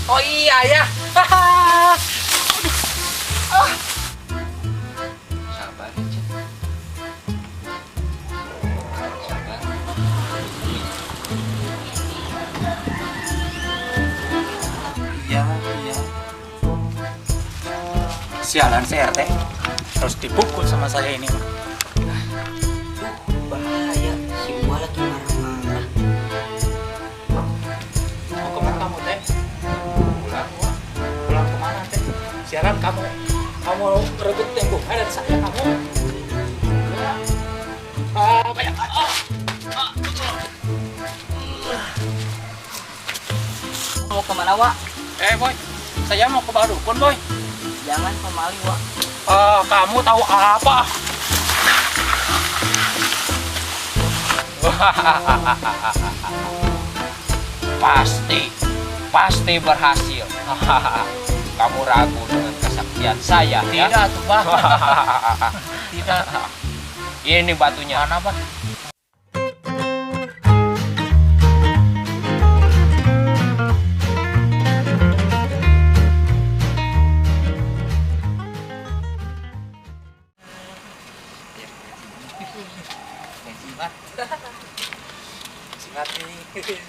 Oh iya ya. Haha. Ah. Sabar aja. Sabar. Iya, iya. Sialan si RT. Harus dipukul sama saya ini mah. Bahaya, si Uwa lagi marah-marah. Mau kemana kamu teh? Pulang, Wak. Pulang kemana teh? Sialan kamu rebut tembok dari saya kamu. Ya. Banyak. Mau kemana, Wak? Boy, saya mau ke Badukun, Boy. Jangan pemali, Wak. Kamu tahu apa? Pasti berhasil. Kamu ragu dengan kesaktian saya, ya? Tidak, tuh, Bang. Tidak. Ini batunya. Mana, Bang? Silat nih.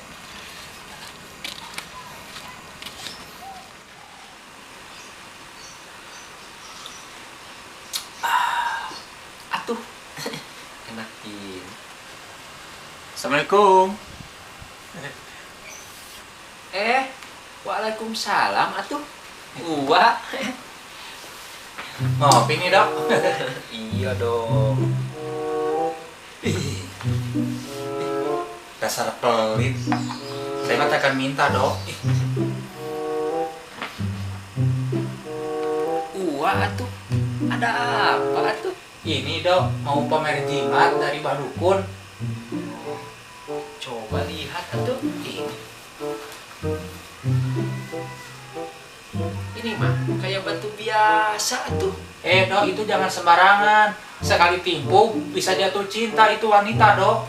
Atuh. Enakin. Assalamualaikum. Waalaikumsalam atuh. Uwa. Ngopi nih, Dok. Iya dong. Dasar pelit. Saya katakan minta, Dok. Uwa atuh. Ada apa atuh? Ini, Dok, mau pamer jimat dari Badukun. Coba lihat atuh. Ini mah kayak batu biasa atuh. Dok, itu jangan sembarangan. Sekali timpuk bisa jatuh cinta itu wanita, Dok.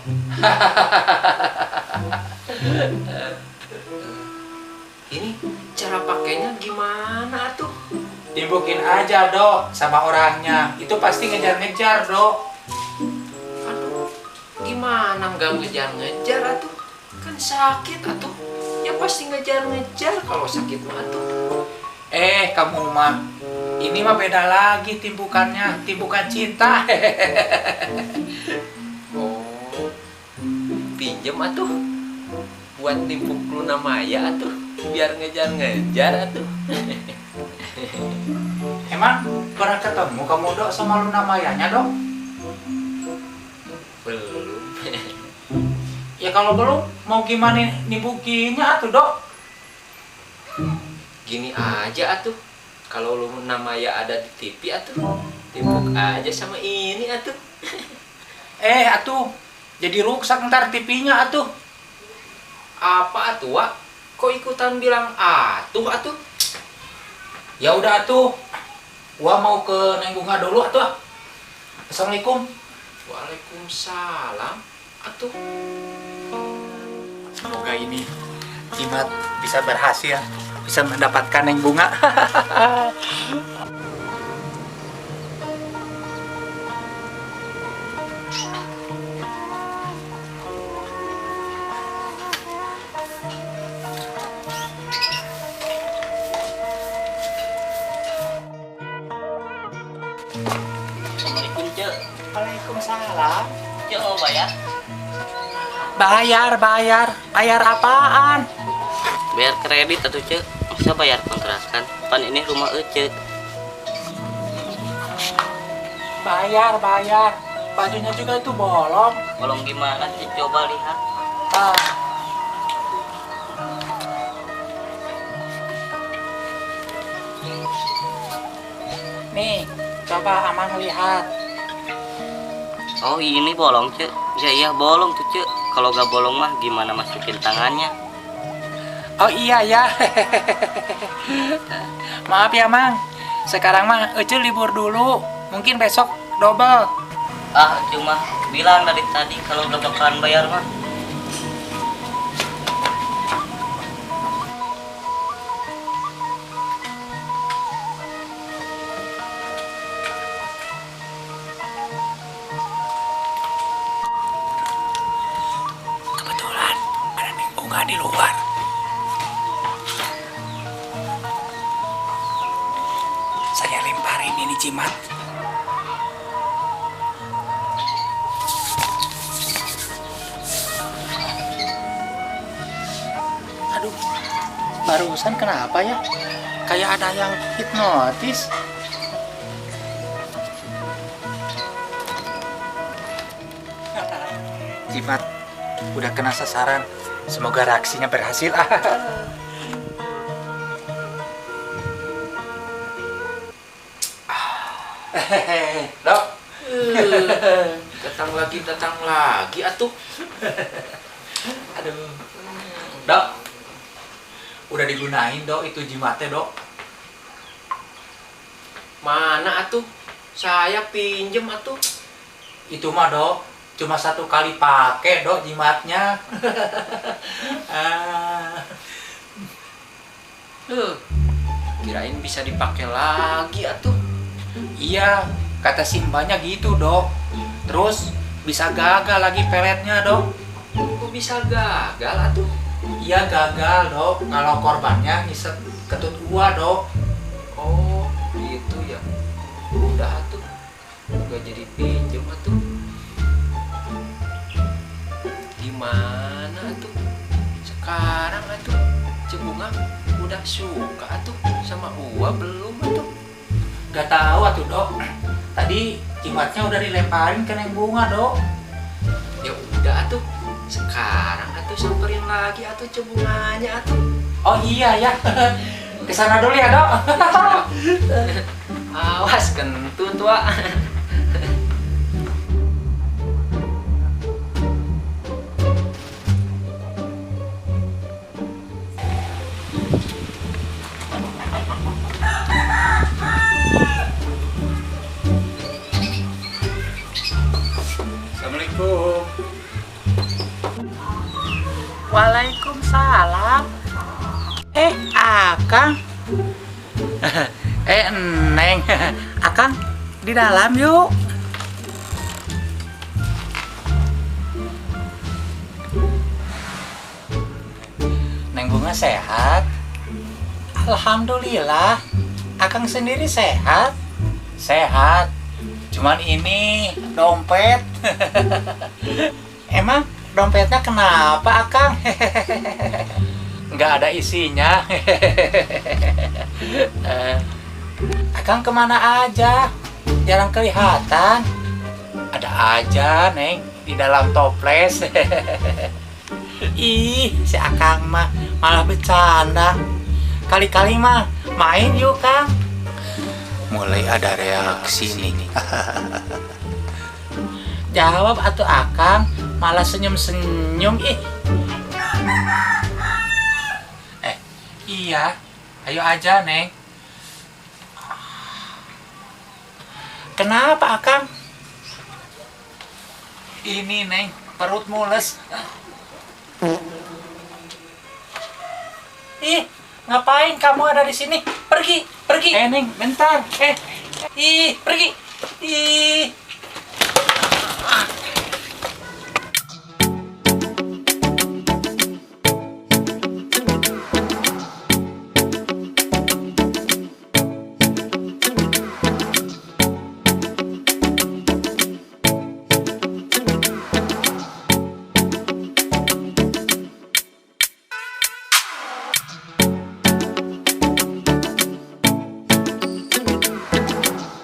Ini cara pakainya gimana atuh? Timpukin aja, Dok, sama orangnya. Itu pasti ngejar-ngejar, Dok. Aduh, gimana nggak ngejar-ngejar atuh? Kan sakit atuh. Ya pasti ngejar-ngejar kalau sakit mah atuh. Kamu mah. Ini mah beda lagi timbukannya. Timbukan cinta. Oh, pinjem atuh. Buat timpuk Luna Maya atuh. Biar ngejar-ngejar atuh. Emang pernah ketemu kamu, Dok, sama Luna Mayanya, Dok? Belum. Ya kalau belum, mau gimana nimbukinya atuh, Dok? Gini aja atuh. Kalau Luna Maya ada di TV atuh, timpuk aja sama ini atuh. Atuh, jadi rusak ntar TV-nya atuh. Apa atuh, Wak? Kok ikutan bilang atuh atuh? Ya udah atuh. Gua mau ke Neng Bunga dulu atuh. Assalamualaikum. Waalaikumsalam atuh. Semoga ini jimat bisa berhasil, bisa mendapatkan Neng Bunga. Assalamualaikum, Cek. Waalaikumsalam. Cek mau bayar? Bayar apaan? Bayar kredit atuh, Cek. Masa bayar kontrakan? Pan ini rumah Cek. Bayar. Bajunya juga itu bolong. Bolong gimana, Cek? Coba lihat. Nih, coba Amang lihat. Oh, ini bolong, Cek. Iya bolong tuh, Cek. Kalau gak bolong mah gimana masukin tangannya? Oh iya ya. Maaf ya, Mang. Sekarang mah Ece libur dulu. Mungkin besok double. Cuma bilang dari tadi kalau udah bakalan bayar mah. bunga di luar. Saya lemparin ini jimat. Aduh, barusan kenapa ya? Kayak ada yang hipnotis. Jimat udah kena sasaran. Semoga reaksinya berhasil. Dok. Datang lagi atuh. Aduh. Dok. Udah digunain, Dok, itu jimatnya, Dok. Mana atuh? Saya pinjem atuh. Itu mah, Dok, cuma 1 kali pakai, Dok, jimatnya. Kirain bisa dipakai lagi atuh. Iya, kata Simbanya gitu, Dok. Terus bisa gagal lagi peletnya, Dok. Kok bisa gagal atuh? Iya, gagal, Dok. Kalau korbannya ngisep ketut gua, Dok. Oh, gitu ya. Udah atuh. Gak jadi pinjem atuh. Gimana atuh? Sekarang atuh Cebunga udah suka atuh sama Uwa belum atuh? Gak tahu atuh, Dok. Tadi jimatnya udah dilemparin ke Neng Bunga, Dok. Ya udah atuh. Sekarang atuh samperin lagi atuh Cebunganya atuh. Oh iya ya. Kesana dulu ya, Dok. Awas kentut, Wak. Assalamualaikum. Waalaikumsalam. Akang. Neng. Akang di dalam yuk. Neng Bunga sehat? Alhamdulillah. Akang sendiri sehat? Sehat. Cuman ini dompet. Emang dompetnya kenapa, Akang? Nggak ada isinya. Akang kemana aja? Jarang kelihatan. Ada aja, Neng, di dalam toples. Ih, si Akang mah malah bercanda. Kali-kali mah main yuk, Kang. Mulai ada reaksi nih. Jawab atuh Akang, malah senyum-senyum. Iya, ayo aja, Neng. Kenapa, Akang? Ini, Neng, perut mules. Ih, ngapain kamu ada di sini? Pergi, pergi. Neng, bentar. Pergi. Ih.